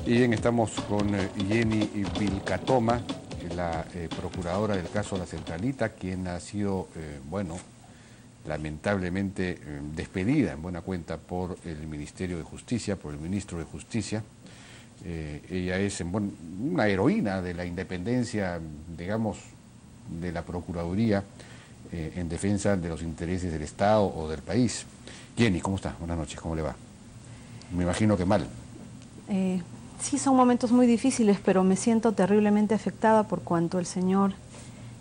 Y bien, estamos con Jenny Vilcatoma, la procuradora del caso La Centralita, quien ha sido, bueno, lamentablemente despedida en buena cuenta por el Ministerio de Justicia, por el Ministro de Justicia. Ella es una heroína de la independencia, digamos, de la Procuraduría en defensa de los intereses del Estado o del país. Jenny, ¿cómo está? Buenas noches, ¿cómo le va? Me imagino que mal. Sí, son momentos muy difíciles, pero me siento terriblemente afectada por cuanto el señor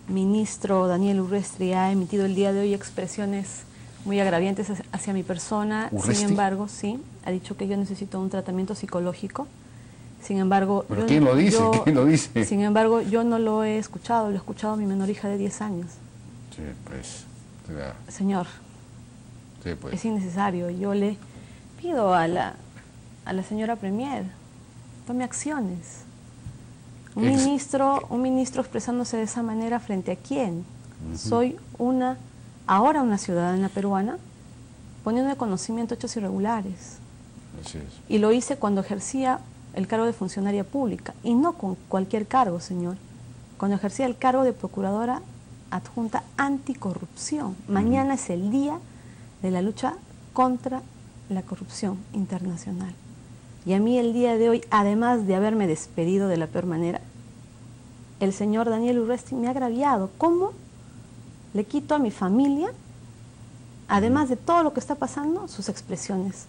ministro Daniel Urresti ha emitido el día de hoy expresiones muy agraviantes hacia mi persona. ¿Urresti? Sin embargo, sí, ha dicho que yo necesito un tratamiento psicológico. Sin embargo, ¿Pero quién lo dice? ¿Quién lo dice? Sin embargo, yo no lo he escuchado, lo he escuchado a mi menor hija de 10 años. Sí, pues. Claro. Señor, Sí, pues. es innecesario. Yo le pido a la señora Premier, tome acciones. Un ministro expresándose de esa manera, ¿frente a quién? Soy ahora una ciudadana peruana, poniendo de conocimiento hechos irregulares. Así es. Y lo hice cuando ejercía el cargo de funcionaria pública, y no con cualquier cargo, señor. Cuando ejercía el cargo de procuradora adjunta anticorrupción. Mañana es el día de la lucha contra la corrupción internacional. Y a mí el día de hoy, además de haberme despedido de la peor manera, el señor Daniel Urresti me ha agraviado. ¿Cómo le quito a mi familia, además de todo lo que está pasando, sus expresiones?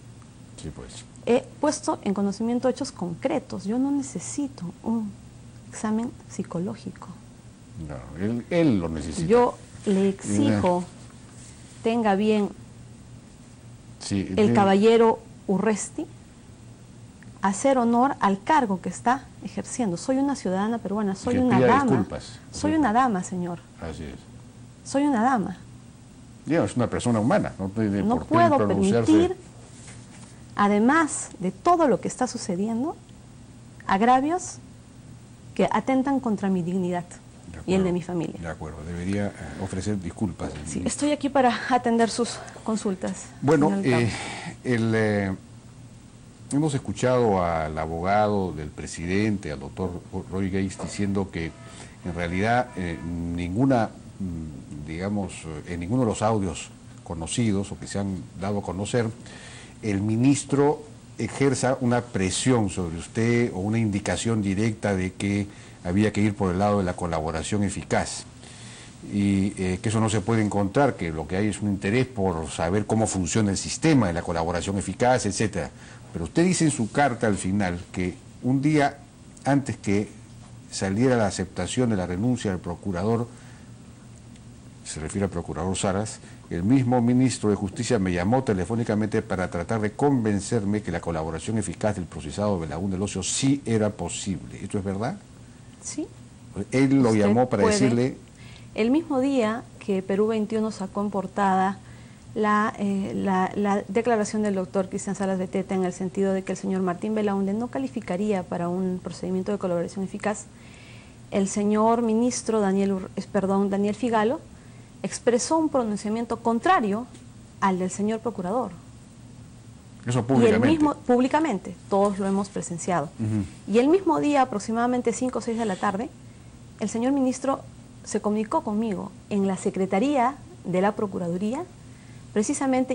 Sí, pues. He puesto en conocimiento hechos concretos. Yo no necesito un examen psicológico. No, él lo necesita. Yo le exijo, tenga bien sí, el caballero Urresti, hacer honor al cargo que está ejerciendo. Soy una ciudadana peruana, soy una dama. Disculpas. Soy una dama, señor. Así es. Soy una dama. Ya, es una persona humana. No puedo permitir, además de todo lo que está sucediendo, agravios que atentan contra mi dignidad y el de mi familia. De acuerdo, debería ofrecer disculpas. Sí, estoy aquí para atender sus consultas. Bueno, hemos escuchado al abogado del presidente, al doctor Roy Gates, diciendo que en realidad en ninguno de los audios conocidos o que se han dado a conocer, el ministro ejerza una presión sobre usted o una indicación directa de que había que ir por el lado de la colaboración eficaz y que eso no se puede encontrar, que lo que hay es un interés por saber cómo funciona el sistema de la colaboración eficaz, etcétera. Pero usted dice en su carta al final que un día antes que saliera la aceptación de la renuncia del procurador, se refiere al procurador Salas, el mismo ministro de Justicia me llamó telefónicamente para tratar de convencerme que la colaboración eficaz del procesado Belaúnde del Ocio sí era posible. ¿Esto es verdad? Sí. Él lo llamó para decirle... El mismo día que Perú 21 sacó en portada la declaración del doctor Cristian Salas Beteta en el sentido de que el señor Martín Belaúnde no calificaría para un procedimiento de colaboración eficaz, el señor ministro Daniel Figalo expresó un pronunciamiento contrario al del señor procurador. Eso públicamente. Y el mismo, públicamente, todos lo hemos presenciado. Y el mismo día, aproximadamente 5 o 6 de la tarde, el señor ministro se comunicó conmigo en la Secretaría de la Procuraduría, precisamente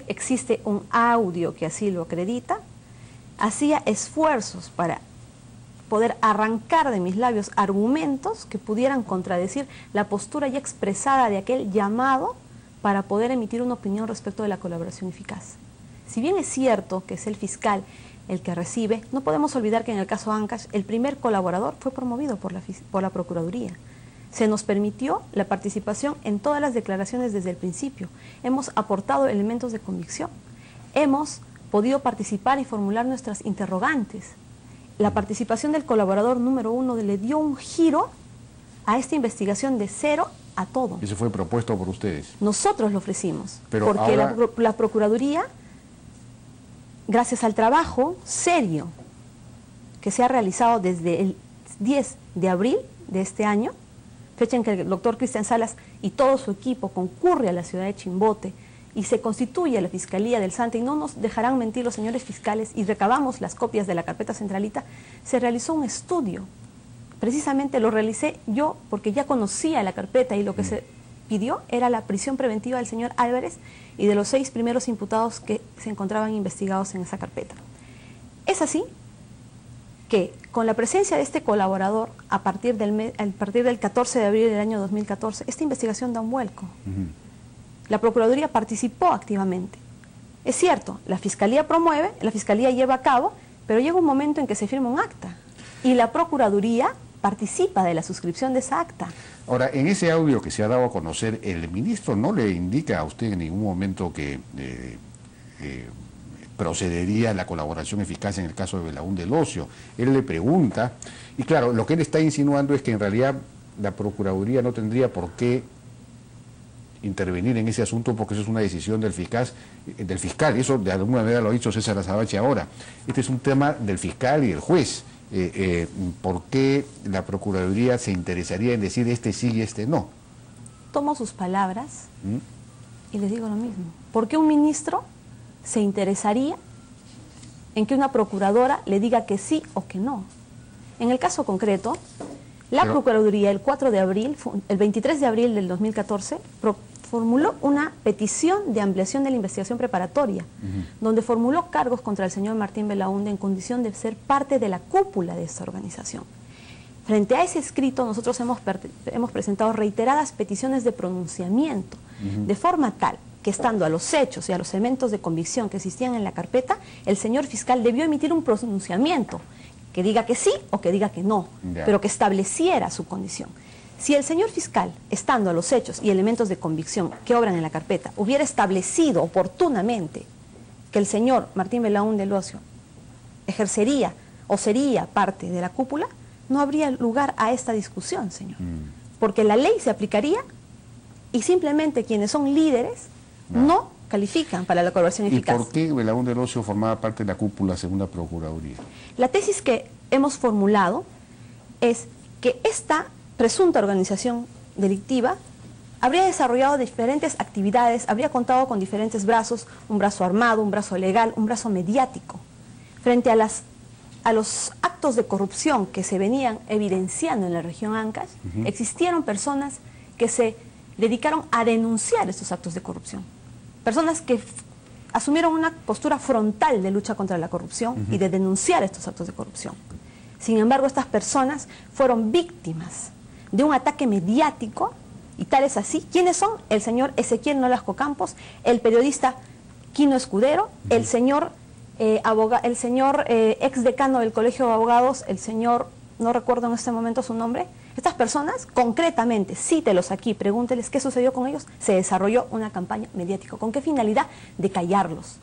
existe un audio que así lo acredita, hacía esfuerzos para poder arrancar de mis labios argumentos que pudieran contradecir la postura ya expresada de aquel llamado para poder emitir una opinión respecto de la colaboración eficaz. Si bien es cierto que es el fiscal el que recibe, no podemos olvidar que en el caso Ancash el primer colaborador fue promovido por la Procuraduría. Se nos permitió la participación en todas las declaraciones desde el principio. Hemos aportado elementos de convicción. Hemos podido participar y formular nuestras interrogantes. La participación del colaborador número 1 le dio un giro a esta investigación de cero a todo. Eso fue propuesto por ustedes. Nosotros lo ofrecimos, pero porque ahora... la Procuraduría, gracias al trabajo serio que se ha realizado desde el 10 de abril de este año, fecha en que el doctor Cristian Salas y todo su equipo concurre a la ciudad de Chimbote y se constituye la Fiscalía del Santa, y no nos dejarán mentir los señores fiscales, y recabamos las copias de la carpeta centralita, se realizó un estudio. Precisamente lo realicé yo porque ya conocía la carpeta y lo que se pidió era la prisión preventiva del señor Álvarez y de los 6 primeros imputados que se encontraban investigados en esa carpeta. Es así que con la presencia de este colaborador, a partir del 14 de abril del año 2014, esta investigación da un vuelco. La Procuraduría participó activamente. Es cierto, la Fiscalía promueve, la Fiscalía lleva a cabo, pero llega un momento en que se firma un acta y la Procuraduría participa de la suscripción de esa acta. Ahora, en ese audio que se ha dado a conocer, el ministro no le indica a usted en ningún momento que procedería la colaboración eficaz en el caso de Belaúnde Locio. Él le pregunta, y claro, lo que él está insinuando es que en realidad la Procuraduría no tendría por qué intervenir en ese asunto porque eso es una decisión del fiscal, y eso de alguna manera lo ha dicho César Azabache ahora. Este es un tema del fiscal y del juez. ¿Por qué la Procuraduría se interesaría en decir este sí y este no? Tomo sus palabras y les digo lo mismo. ¿Por qué un ministro se interesaría en que una procuradora le diga que sí o que no? En el caso concreto, la Procuraduría el 23 de abril del 2014 formuló una petición de ampliación de la investigación preparatoria, donde formuló cargos contra el señor Martín Belaúnde en condición de ser parte de la cúpula de esta organización. Frente a ese escrito, nosotros hemos presentado reiteradas peticiones de pronunciamiento, de forma tal que, estando a los hechos y a los elementos de convicción que existían en la carpeta, el señor fiscal debió emitir un pronunciamiento que diga que sí o que diga que no, pero que estableciera su condición. Si el señor fiscal, estando a los hechos y elementos de convicción que obran en la carpeta, hubiera establecido oportunamente que el señor Martín Belaúnde Locio ejercería o sería parte de la cúpula, no habría lugar a esta discusión, señor. Porque la ley se aplicaría y simplemente quienes son líderes no califican para la colaboración eficaz. ¿Y por qué Belaúnde Locio formaba parte de la cúpula según la Procuraduría? La tesis que hemos formulado es que esta presunta organización delictiva habría desarrollado diferentes actividades, habría contado con diferentes brazos, un brazo armado, un brazo legal, un brazo mediático. Frente a los actos de corrupción que se venían evidenciando en la región Ancash, existieron personas que se dedicaron a denunciar estos actos de corrupción. Personas que asumieron una postura frontal de lucha contra la corrupción y de denunciar estos actos de corrupción. Sin embargo, estas personas fueron víctimas de un ataque mediático, y tal es así. ¿Quiénes son? El señor Ezequiel Nolasco Campos, el periodista Quino Escudero, el señor ex decano del Colegio de Abogados, el señor, no recuerdo en este momento su nombre. Estas personas, concretamente, cítelos aquí, pregúnteles qué sucedió con ellos. Se desarrolló una campaña mediática. ¿Con qué finalidad? De callarlos.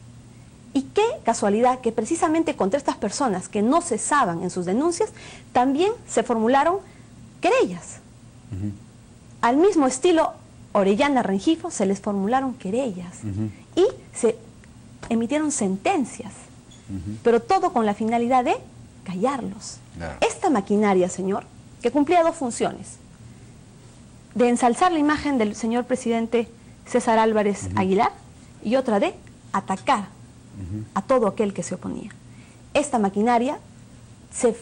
Y qué casualidad que precisamente contra estas personas que no cesaban en sus denuncias, también se formularon querellas. Al mismo estilo Orellana Rengifo se les formularon querellas y se emitieron sentencias, pero todo con la finalidad de callarlos. Esta maquinaria, señor, que cumplía dos funciones: de ensalzar la imagen del señor presidente César Álvarez Aguilar, y otra de atacar a todo aquel que se oponía. Esta maquinaria se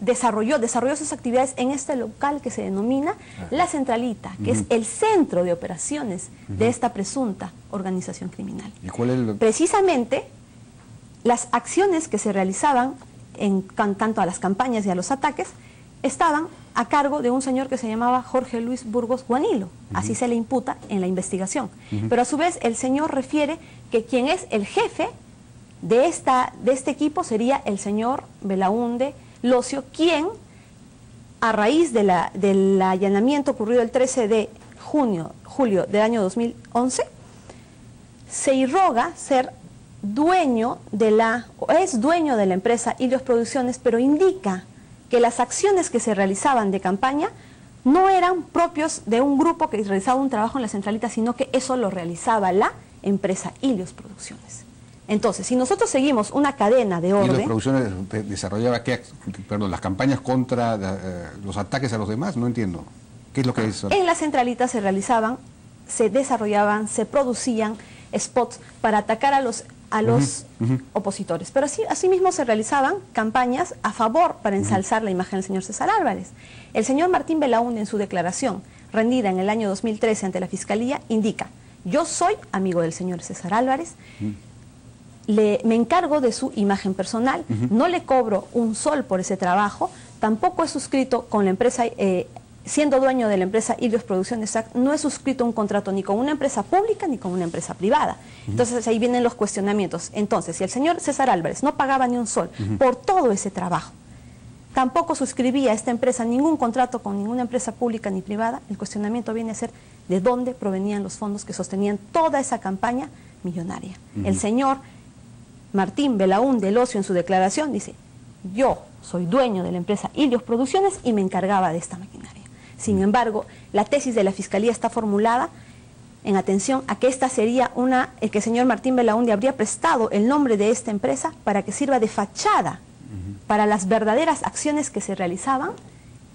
desarrolló sus actividades en este local que se denomina La Centralita, que es el centro de operaciones de esta presunta organización criminal. ¿Y cuál es Precisamente, las acciones que se realizaban en tanto a las campañas y a los ataques estaban a cargo de un señor que se llamaba Jorge Luis Burgos Guanilo, así se le imputa en la investigación. Pero a su vez el señor refiere que quien es el jefe de este equipo sería el señor Belaúnde Locio, quien, a raíz del allanamiento ocurrido el 13 de julio del año 2011, se irroga ser dueño es dueño de la empresa Ilios Producciones, pero indica que las acciones que se realizaban de campaña no eran propios de un grupo que realizaba un trabajo en la centralita, sino que eso lo realizaba la empresa Ilios Producciones. Entonces, si nosotros seguimos una cadena de orden... ¿Y las producciones desarrollaba las campañas contra los ataques a los demás? No entiendo. ¿Qué es lo que es? En la centralita se realizaban, se desarrollaban, se producían spots para atacar a los opositores. Pero asimismo se realizaban campañas a favor para ensalzar la imagen del señor César Álvarez. El señor Martín Belaúnde, en su declaración rendida en el año 2013 ante la Fiscalía, indica: yo soy amigo del señor César Álvarez, me encargo de su imagen personal, no le cobro un sol por ese trabajo, tampoco he suscrito con la empresa, siendo dueño de la empresa Ilios Producciones SAC, no he suscrito un contrato ni con una empresa pública ni con una empresa privada. Entonces ahí vienen los cuestionamientos. Entonces, si el señor César Álvarez no pagaba ni un sol por todo ese trabajo, tampoco suscribía a esta empresa ningún contrato con ninguna empresa pública ni privada, el cuestionamiento viene a ser de dónde provenían los fondos que sostenían toda esa campaña millonaria. El señor Martín Belaúnde del Ocio, en su declaración, dice: yo soy dueño de la empresa Ilios Producciones y me encargaba de esta maquinaria. Sin embargo, la tesis de la Fiscalía está formulada en atención a que esta sería que el señor Martín Belaúnde habría prestado el nombre de esta empresa para que sirva de fachada para las verdaderas acciones que se realizaban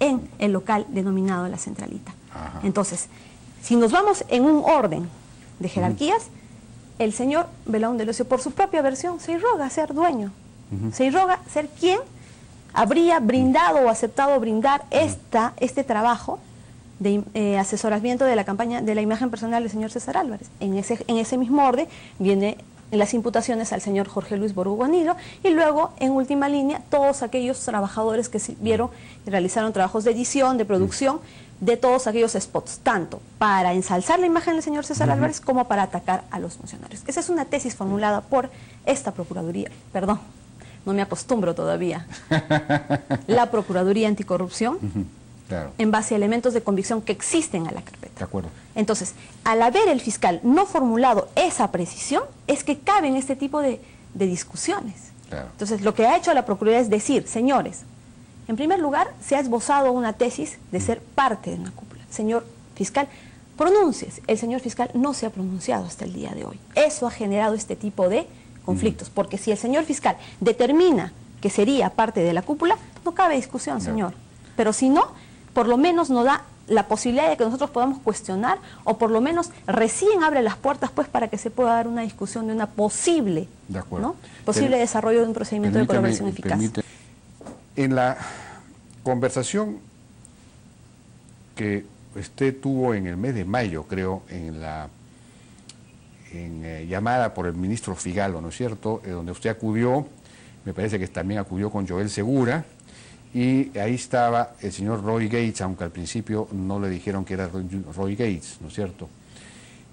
en el local denominado La Centralita. Entonces, si nos vamos en un orden de jerarquías, el señor Belaúnde del Ocio, por su propia versión, se irroga a ser dueño, se irroga a ser quien habría brindado o aceptado brindar este trabajo de asesoramiento de la campaña de la imagen personal del señor César Álvarez. En ese mismo orden viene las imputaciones al señor Jorge Luis Borugo Anilo, y luego, en última línea, todos aquellos trabajadores que vieron y realizaron trabajos de edición, de producción, de todos aquellos spots, tanto para ensalzar la imagen del señor César Álvarez como para atacar a los funcionarios. Esa es una tesis formulada por esta Procuraduría, perdón, no me acostumbro todavía, la Procuraduría Anticorrupción, claro, en base a elementos de convicción que existen a la carpeta. De acuerdo. Entonces, al haber el fiscal no formulado esa precisión, es que caben este tipo de discusiones. Claro. Entonces, lo que ha hecho la Procuraduría es decir: señores, en primer lugar, se ha esbozado una tesis de ser parte de una cúpula. Señor fiscal, pronúnciese. El señor fiscal no se ha pronunciado hasta el día de hoy. Eso ha generado este tipo de conflictos, porque si el señor fiscal determina que sería parte de la cúpula, no cabe discusión, señor. Pero si no, por lo menos nos da la posibilidad de que nosotros podamos cuestionar, o por lo menos recién abre las puertas pues para que se pueda dar una discusión de una posible, posible desarrollo de un procedimiento de colaboración eficaz. En la conversación que usted tuvo en el mes de mayo, creo, llamada por el ministro Figalo, ¿no es cierto?, donde usted acudió, me parece que también acudió con Joel Segura, y ahí estaba el señor Roy Gates, aunque al principio no le dijeron que era Roy Gates, ¿no es cierto?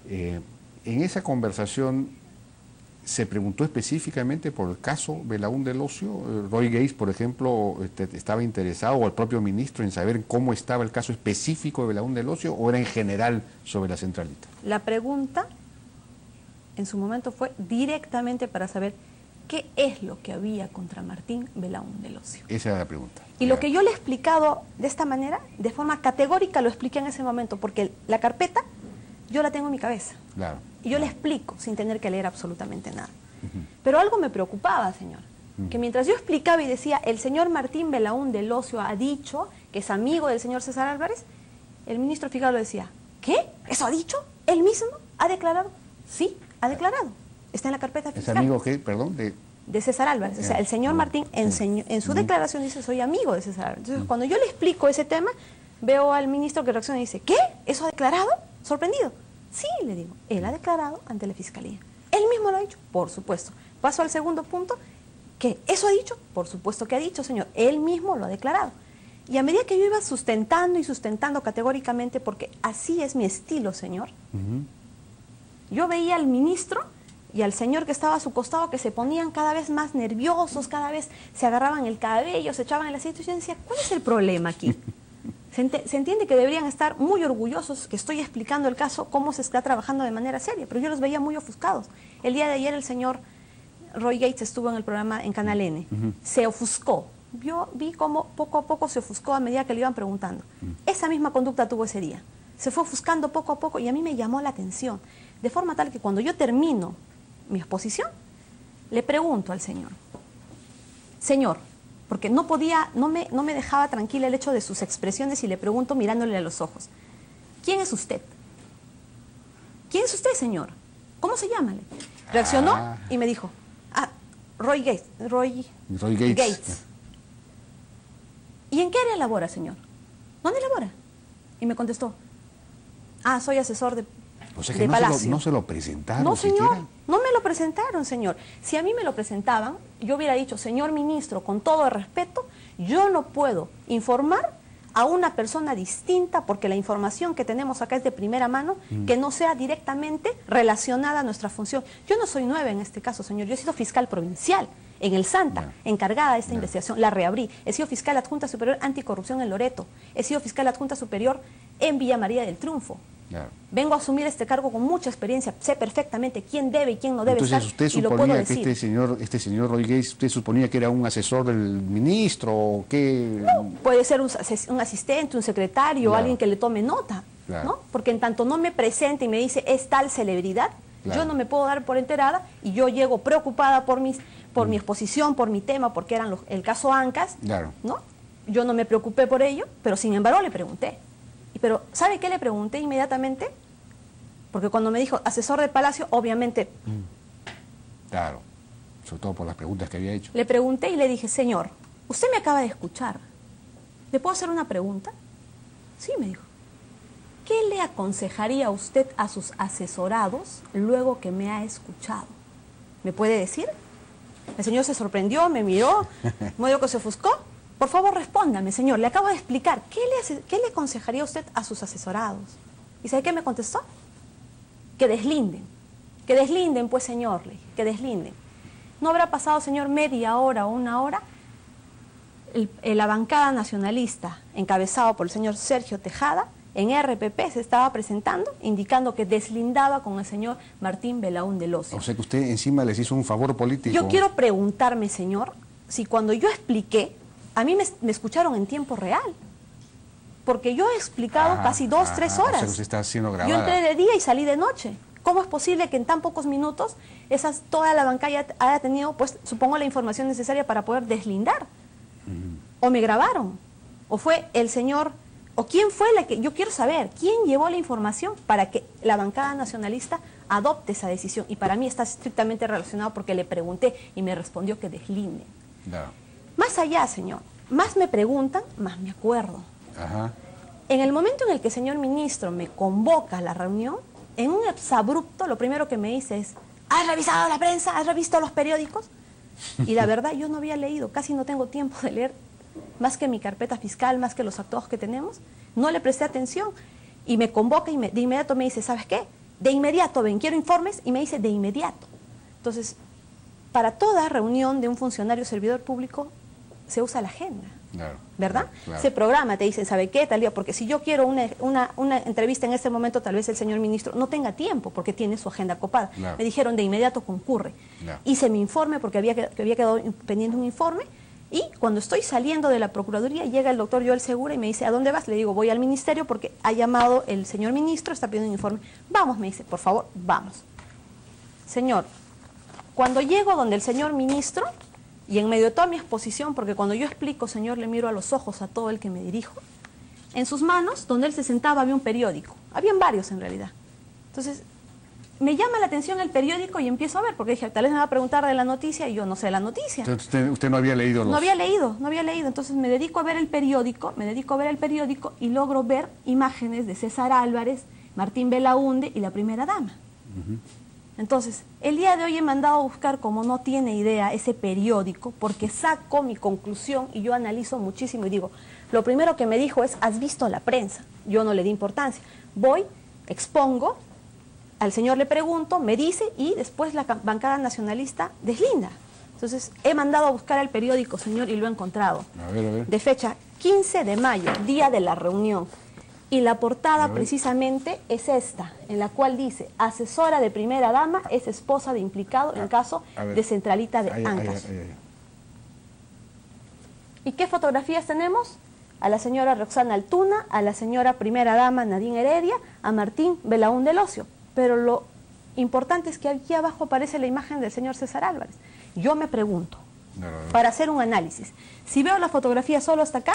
En esa conversación se preguntó específicamente por el caso Belaúnde del Ocio. Roy Gates, por ejemplo, estaba interesado, o el propio ministro, en saber cómo estaba el caso específico de Belaúnde del Ocio, o era en general sobre la Centralita. La pregunta en su momento fue directamente para saber qué es lo que había contra Martín Belaúnde del Ocio. Esa era la pregunta. Y lo que yo le he explicado de esta manera, de forma categórica, lo expliqué en ese momento, porque la carpeta yo la tengo en mi cabeza. Claro. Y yo le explico sin tener que leer absolutamente nada. Pero algo me preocupaba, señor, que mientras yo explicaba y decía: el señor Martín Belaúnde del Ocio ha dicho que es amigo del señor César Álvarez, el ministro Figalo decía: ¿qué? ¿Eso ha dicho? ¿Él mismo ha declarado? Sí, ha declarado. Está en la carpeta fiscal. ¿Es amigo qué? Perdón, de César Álvarez. O sea, el señor Martín en su declaración dice: soy amigo de César Álvarez. Entonces, cuando yo le explico ese tema, veo al ministro que reacciona y dice: ¿qué? ¿Eso ha declarado? Sorprendido. Sí, le digo, él ha declarado ante la Fiscalía. ¿Él mismo lo ha dicho? Por supuesto. Paso al segundo punto, que ¿eso ha dicho? Por supuesto que ha dicho, señor. Él mismo lo ha declarado. Y a medida que yo iba sustentando y sustentando categóricamente, porque así es mi estilo, señor, yo veía al ministro y al señor que estaba a su costado que se ponían cada vez más nerviosos, cada vez se agarraban el cabello, se echaban el aceite, y yo decía: ¿cuál es el problema aquí? Se entiende que deberían estar muy orgullosos que estoy explicando el caso, cómo se está trabajando de manera seria, pero yo los veía muy ofuscados. El día de ayer el señor Roy Gates estuvo en el programa en Canal N, se ofuscó. Yo vi cómo poco a poco se ofuscó a medida que le iban preguntando. Esa misma conducta tuvo ese día. Se fue ofuscando poco a poco y a mí me llamó la atención, de forma tal que cuando yo termino mi exposición, le pregunto al señor: señor, porque no me dejaba tranquila el hecho de sus expresiones, y le pregunto mirándole a los ojos: ¿quién es usted? ¿Quién es usted, señor? ¿Cómo se llama? Reaccionó Ah. y me dijo, Roy Gates. Roy Gates. ¿Y en qué área labora, señor? ¿Dónde labora? Y me contestó, soy asesor de O sea que de Palacio. no se lo presentaron No, señor, siquiera. no me lo presentaron, señor. Si a mí me lo presentaban, yo hubiera dicho, señor ministro, con todo el respeto, yo no puedo informar a una persona distinta porque la información que tenemos acá es de primera mano, que no sea directamente relacionada a nuestra función. Yo no soy nueva en este caso, señor. Yo he sido fiscal provincial en el Santa, encargada de esta investigación. La reabrí. He sido fiscal adjunta superior anticorrupción en Loreto. He sido fiscal adjunta superior en Villa María del Triunfo. Claro. Vengo a asumir este cargo con mucha experiencia, sé perfectamente quién debe y quién no debe Entonces, estar, ¿usted y lo puedo suponía que decir. este señor Roy Gates, usted suponía que era un asesor del ministro o qué? Puede ser un asistente, un secretario, Claro. alguien que le tome nota, Claro. ¿no? Porque en tanto no me presente y me dice es tal celebridad, Claro. yo no me puedo dar por enterada y yo llego preocupada por mi exposición, por mi tema, porque eran el caso Ancas, Claro. ¿no? Yo no me preocupé por ello, pero sin embargo le pregunté. Pero ¿sabe qué le pregunté inmediatamente? Porque cuando me dijo asesor del Palacio, obviamente Claro, sobre todo por las preguntas que había hecho. le pregunté y le dije, señor, usted me acaba de escuchar, ¿le puedo hacer una pregunta? Sí, me dijo. ¿Qué le aconsejaría usted a sus asesorados luego que me ha escuchado? ¿Me puede decir? El señor se sorprendió, me miró, me dijo que se ofuscó. Por favor, respóndame, señor, le acabo de explicar. ¿Qué le aconsejaría usted a sus asesorados? ¿Y sabe qué me contestó? Que deslinden, pues, señor, le dije, que deslinden. ¿No habrá pasado, señor, media hora o una hora? La bancada nacionalista, encabezado por el señor Sergio Tejada, en RPP se estaba presentando, indicando que deslindaba con el señor Martín Belaúnde Locio. O sea que usted encima les hizo un favor político. Yo quiero preguntarme, señor, si cuando yo expliqué, a mí me escucharon en tiempo real. Porque yo he explicado casi 2, 3 horas. O sea que usted está siendo grabada. Yo entré de día y salí de noche. ¿Cómo es posible que en tan pocos minutos toda la bancada haya tenido, pues, supongo, la información necesaria para poder deslindar? O me grabaron, o fue el señor, o quién fue la que, yo quiero saber, quién llevó la información para que la bancada nacionalista adopte esa decisión. Y para mí está estrictamente relacionado porque le pregunté y me respondió que deslinden. Claro. Más allá, señor, más me preguntan, más me acuerdo. Ajá. En el momento en el que el señor ministro me convoca a la reunión, en un exabrupto, lo primero que me dice es, ¿has revisado la prensa? ¿Has revisto los periódicos? Y la verdad, yo no había leído, casi no tengo tiempo de leer, más que mi carpeta fiscal, más que los actos que tenemos. No le presté atención y me convoca y de inmediato me dice, ¿sabes qué? De inmediato, ven, quiero informes, y me dice, de inmediato. Entonces, para toda reunión de un funcionario servidor público, se usa la agenda. Claro, ¿verdad? claro. Se programa, te dicen, ¿sabe qué? Tal día, porque si yo quiero una entrevista en este momento, tal vez el señor ministro no tenga tiempo porque tiene su agenda copada. Claro. Me dijeron, de inmediato concurre. Claro. Hice mi informe porque había quedado pendiente un informe, y cuando estoy saliendo de la Procuraduría llega el doctor Joel Segura y me dice, ¿a dónde vas? Le digo, voy al ministerio porque ha llamado el señor ministro, está pidiendo un informe. Vamos, me dice, por favor, vamos. Señor, cuando llego donde el señor ministro, y en medio de toda mi exposición, porque cuando yo explico, señor, le miro a los ojos a todo el que me dirijo, en sus manos, donde él se sentaba, había un periódico. Habían varios, en realidad. Entonces, me llama la atención el periódico y empiezo a ver, porque dije, tal vez me va a preguntar de la noticia y yo no sé la noticia. Entonces, usted no había leído los... No había leído. Entonces me dedico a ver el periódico, y logro ver imágenes de César Álvarez, Martín Belaúnde y la primera dama. Entonces, el día de hoy he mandado a buscar, como no tiene idea, ese periódico, porque saco mi conclusión y yo analizo muchísimo y digo, lo primero que me dijo es, ¿has visto la prensa? Yo no le di importancia. Voy, expongo, al señor le pregunto, me dice, y después la bancada nacionalista deslinda. Entonces, he mandado a buscar el periódico, señor, y lo he encontrado. A ver. De fecha 15 de mayo, día de la reunión. Y la portada precisamente es esta, en la cual dice, asesora de primera dama es esposa de implicado en caso de centralita de Ancas. ¿Y qué fotografías tenemos? A la señora Roxana Altuna, a la señora primera dama Nadine Heredia, a Martín Belaúnde Locio. Pero lo importante es que aquí abajo aparece la imagen del señor César Álvarez. Yo me pregunto, para hacer un análisis, si veo la fotografía solo hasta acá,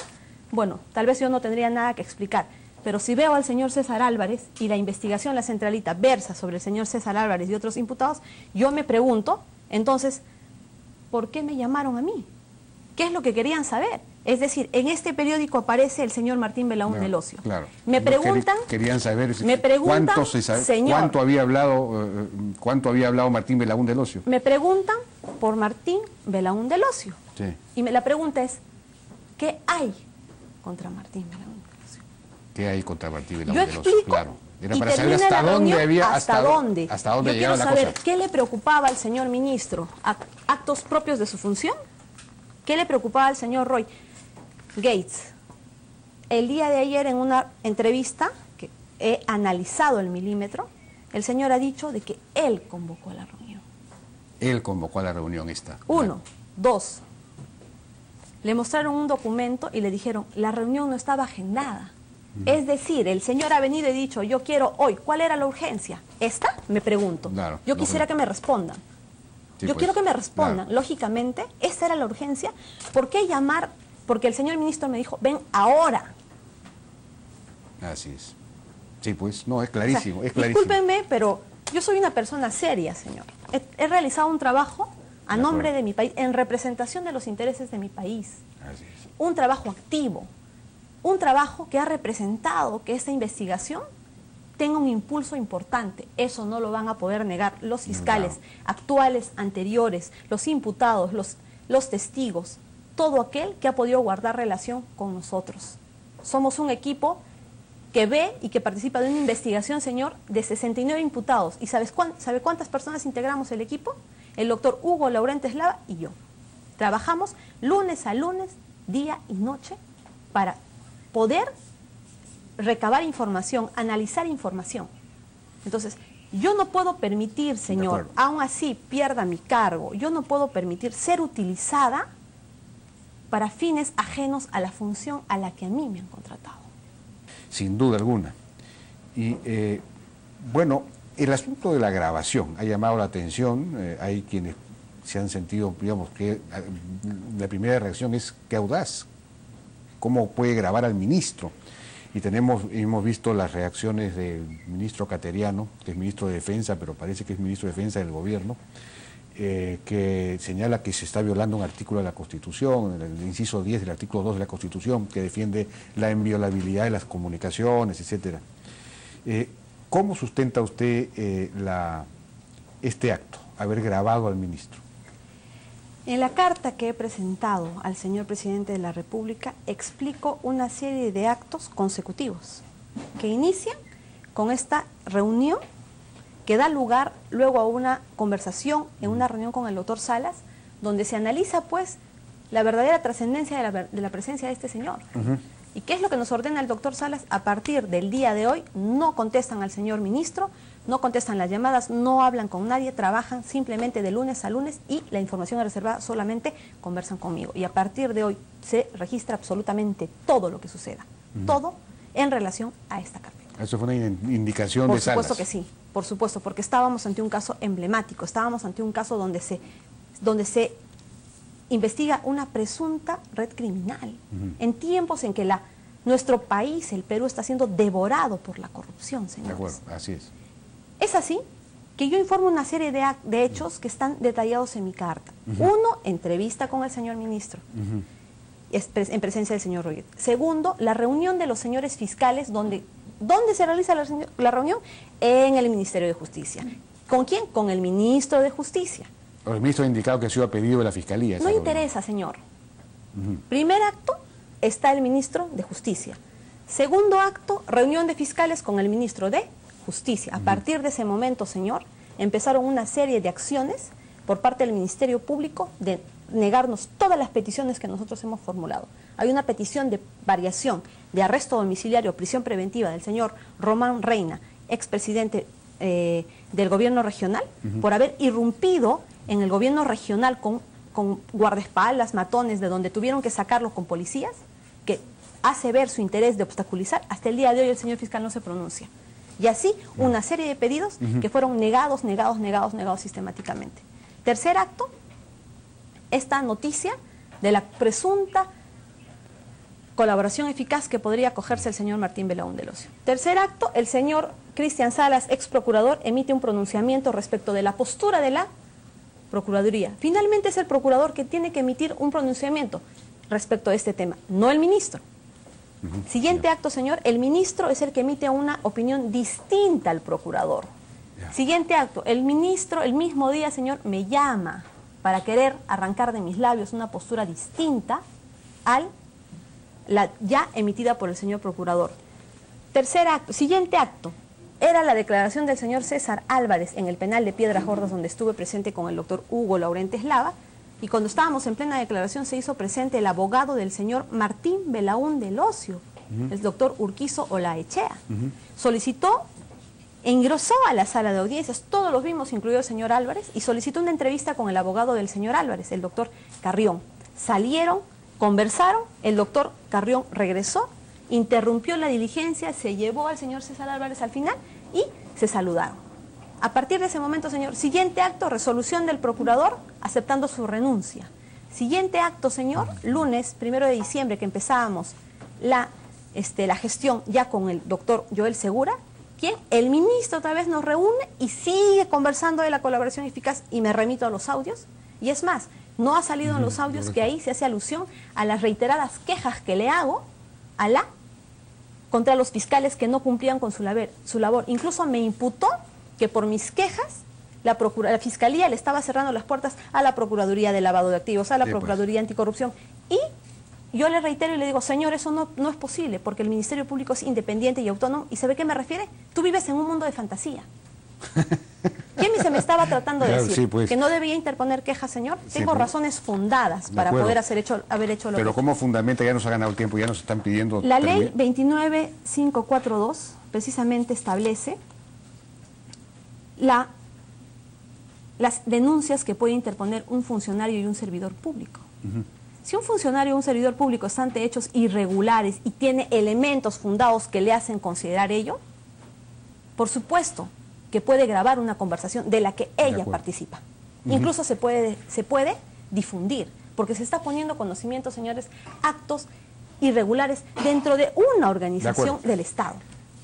bueno, tal vez yo no tendría nada que explicar. Pero si veo al señor César Álvarez y la investigación, la centralita, versa sobre el señor César Álvarez y otros imputados, yo me pregunto, entonces, ¿por qué me llamaron a mí? ¿Qué es lo que querían saber? Es decir, en este periódico aparece el señor Martín Belaúnde del Ocio. Claro. Me preguntan... Querían saber señor, cuánto había hablado Martín Belaúnde del Ocio. Me preguntan por Martín Belaúnde del Ocio. Sí. Y la pregunta es, ¿qué hay contra Martín Belaúnde del Ocio? ¿Qué hay contra Martín Belaúnde del Ocio? Yo explico. Claro. Era y para saber termina hasta la dónde reunión, había... hasta dónde. Hasta dónde Yo quiero llegaba saber la cosa. qué le preocupaba al señor ministro, actos propios de su función. ¿Qué le preocupaba al señor Roy Gates? El día de ayer en una entrevista que he analizado el milímetro, el señor ha dicho de que él convocó a la reunión. Él convocó a la reunión esta. Uno. Dos. Le mostraron un documento y le dijeron, la reunión no estaba agendada. Es decir, el señor ha venido y dicho, yo quiero hoy. ¿Cuál era la urgencia? ¿Esta? Me pregunto. Claro, yo quisiera que me respondan. Sí, yo pues, quiero que me respondan. claro. Lógicamente, esta era la urgencia. ¿Por qué llamar? Porque el señor ministro me dijo, ven ahora. Así es. Sí, pues, no, es O sea, clarísimo, es clarísimo. discúlpenme, pero yo soy una persona seria, señor. He realizado un trabajo a De nombre acuerdo. de mi país, en representación de los intereses de mi país. Así es. Un trabajo activo, un trabajo que ha representado que esta investigación tenga un impulso importante. Eso no lo van a poder negar los fiscales actuales, anteriores, los imputados, los testigos, todo aquel que ha podido guardar relación con nosotros. Somos un equipo que ve y que participa de una investigación, señor, de 69 imputados. ¿Y sabe cuántas personas integramos el equipo? El doctor Hugo Laurente Eslava y yo. Trabajamos lunes a lunes, día y noche, para poder recabar información, analizar información. Entonces, yo no puedo permitir, señor, aún así pierda mi cargo, yo no puedo permitir ser utilizada para fines ajenos a la función a la que a mí me han contratado. Sin duda alguna. Y bueno, el asunto de la grabación ha llamado la atención, hay quienes se han sentido, digamos, que la primera reacción es qué audaz, cómo puede grabar al ministro. Y hemos visto las reacciones del ministro Cateriano, que es ministro de Defensa, pero parece que es ministro de Defensa del gobierno, que señala que se está violando un artículo de la Constitución, el inciso 10 del artículo 2 de la Constitución, que defiende la inviolabilidad de las comunicaciones, etcétera. ¿Cómo sustenta usted este acto, haber grabado al ministro? En la carta que he presentado al señor presidente de la República explico una serie de actos consecutivos que inician con esta reunión que da lugar luego a una conversación en una reunión con el doctor Salas, donde se analiza pues la verdadera trascendencia de la presencia de este señor. ¿Y qué es lo que nos ordena el doctor Salas? A partir del día de hoy no contestan al señor ministro, no contestan las llamadas, no hablan con nadie, trabajan simplemente de lunes a lunes y la información es reservada, solamente conversan conmigo. Y a partir de hoy se registra absolutamente todo lo que suceda, todo en relación a esta carpeta. Eso fue una indicación de Salas. Por supuesto que sí, por supuesto, porque estábamos ante un caso emblemático, estábamos ante un caso donde se investiga una presunta red criminal, en tiempos en que nuestro país, el Perú, está siendo devorado por la corrupción, señores. De acuerdo, así es. Es así que yo informo una serie de hechos que están detallados en mi carta. Uno, entrevista con el señor ministro, en presencia del señor Roy. Segundo, la reunión de los señores fiscales, ¿dónde se realiza la reunión? En el Ministerio de Justicia. ¿Con quién? Con el ministro de Justicia. El ministro ha indicado que ha sido a pedido de la Fiscalía. No interesa, señor. Primer acto, está el ministro de Justicia. Segundo acto, reunión de fiscales con el ministro de Justicia. A partir de ese momento, señor, empezaron una serie de acciones por parte del Ministerio Público de negarnos todas las peticiones que nosotros hemos formulado. Hay una petición de variación de arresto domiciliario o prisión preventiva del señor Román Reina, expresidente del gobierno regional, por haber irrumpido en el gobierno regional con guardaespaldas, matones, de donde tuvieron que sacarlo con policías, que hace ver su interés de obstaculizar. Hasta el día de hoy el señor fiscal no se pronuncia. Y así una serie de pedidos que fueron negados sistemáticamente. Tercer acto, esta noticia de la presunta colaboración eficaz que podría acogerse el señor Martín Belaúnde del Ocio. Tercer acto, el señor Cristian Salas, ex procurador, emite un pronunciamiento respecto de la postura de la Procuraduría. Finalmente es el procurador que tiene que emitir un pronunciamiento respecto a este tema, no el ministro. Siguiente acto, señor, el ministro es el que emite una opinión distinta al procurador. Siguiente acto, el ministro el mismo día, señor, me llama para querer arrancar de mis labios una postura distinta a la ya emitida por el señor procurador. Tercer acto, siguiente acto, era la declaración del señor César Álvarez en el penal de Piedras Gordas, donde estuve presente con el doctor Hugo Laurentes Lava, y cuando estábamos en plena declaración se hizo presente el abogado del señor Martín Belaúnde del Ocio, el doctor Urquizo Olaechea. Solicitó, engrosó a la sala de audiencias, todos los vimos, incluido el señor Álvarez, y solicitó una entrevista con el abogado del señor Álvarez, el doctor Carrión. Salieron, conversaron, el doctor Carrión regresó, interrumpió la diligencia, se llevó al señor César Álvarez al final y se saludaron. A partir de ese momento, señor, siguiente acto, resolución del procurador aceptando su renuncia. Siguiente acto, señor, lunes 1 de diciembre, que empezábamos la gestión ya con el doctor Joel Segura, quien el ministro otra vez nos reúne y sigue conversando de la colaboración eficaz, y me remito a los audios, y es más, no ha salido en los audios que ahí se hace alusión a las reiteradas quejas que le hago contra los fiscales que no cumplían con su labor. Incluso me imputó que por mis quejas la Fiscalía le estaba cerrando las puertas a la Procuraduría de Lavado de Activos, a la Procuraduría Anticorrupción. Y yo le reitero y le digo, señor, eso no es posible, porque el Ministerio Público es independiente y autónomo. ¿Y sabe qué me refiere? Tú vives en un mundo de fantasía. ¿Quién se me estaba tratando de decir? Sí, pues. ¿Que no debía interponer quejas, señor? Sí, tengo razones fundadas para poder haber hecho lo Pero ¿cómo fundamenta? Ya nos ha ganado el tiempo, ya nos están pidiendo... La ley 29542 precisamente establece las denuncias que puede interponer un funcionario y un servidor público. Si un funcionario o un servidor público está ante hechos irregulares y tiene elementos fundados que le hacen considerar ello, por supuesto que puede grabar una conversación de la que ella participa. Incluso se puede difundir, porque se está poniendo conocimiento, señores, actos irregulares dentro de una organización del Estado.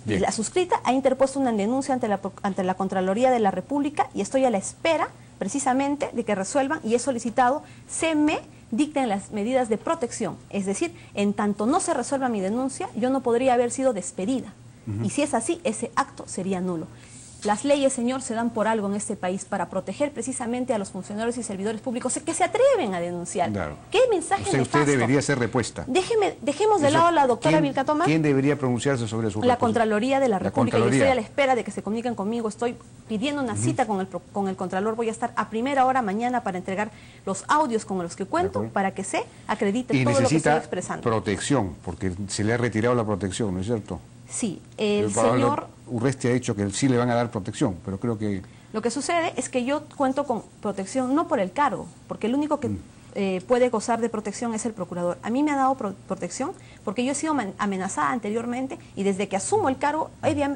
Bien. La suscrita ha interpuesto una denuncia ante la Contraloría de la República y estoy a la espera precisamente de que resuelvan, y he solicitado se me dicten las medidas de protección. Es decir, en tanto no se resuelva mi denuncia, yo no podría haber sido despedida. Y si es así, ese acto sería nulo. Las leyes, señor, se dan por algo en este país para proteger precisamente a los funcionarios y servidores públicos que se atreven a denunciar. Claro. ¿Qué mensaje nefasto? Usted debería ser repuesta. Dejemos de lado a la doctora Vilca Tomás. ¿Quién debería pronunciarse sobre su La Contraloría de la República. Yo estoy a la espera de que se comuniquen conmigo. Estoy pidiendo una cita con el Contralor. Voy a estar a primera hora mañana para entregar los audios con los que cuento para que se acredite todo lo que estoy expresando. Protección, porque se le ha retirado la protección, ¿no es cierto? Sí, el señor Urresti ha dicho que sí le van a dar protección, pero creo que... Lo que sucede es que yo cuento con protección no por el cargo, porque el único que puede gozar de protección es el procurador. A mí me ha dado protección porque yo he sido amenazada anteriormente y desde que asumo el cargo,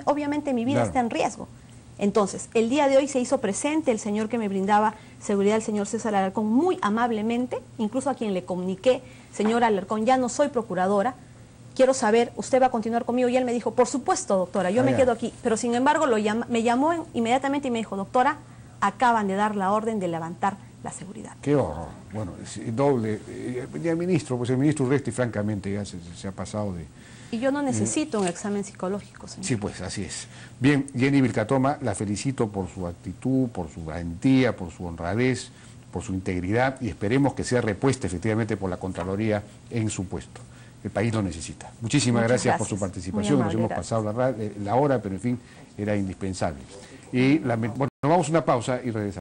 obviamente mi vida está en riesgo. Entonces, el día de hoy se hizo presente el señor que me brindaba seguridad, el señor César Alarcón, muy amablemente, incluso a quien le comuniqué, señor Alarcón, ya no soy procuradora, quiero saber, ¿usted va a continuar conmigo? Y él me dijo, por supuesto, doctora, yo me quedo aquí. Pero sin embargo, me llamó inmediatamente y me dijo, doctora, acaban de dar la orden de levantar la seguridad. Qué horror. Bueno, es doble. Y el ministro Urresti, francamente, ya se ha pasado de... Y yo no necesito un examen psicológico, señor. Sí, pues, así es. Bien, Jenny Vilca Tomás, la felicito por su actitud, por su valentía, por su honradez, por su integridad, y esperemos que sea repuesta efectivamente por la Contraloría en su puesto. El país lo necesita. Muchísimas gracias por su participación. Nos hemos pasado la hora, pero en fin, era indispensable. Y bueno, vamos a una pausa y regresamos.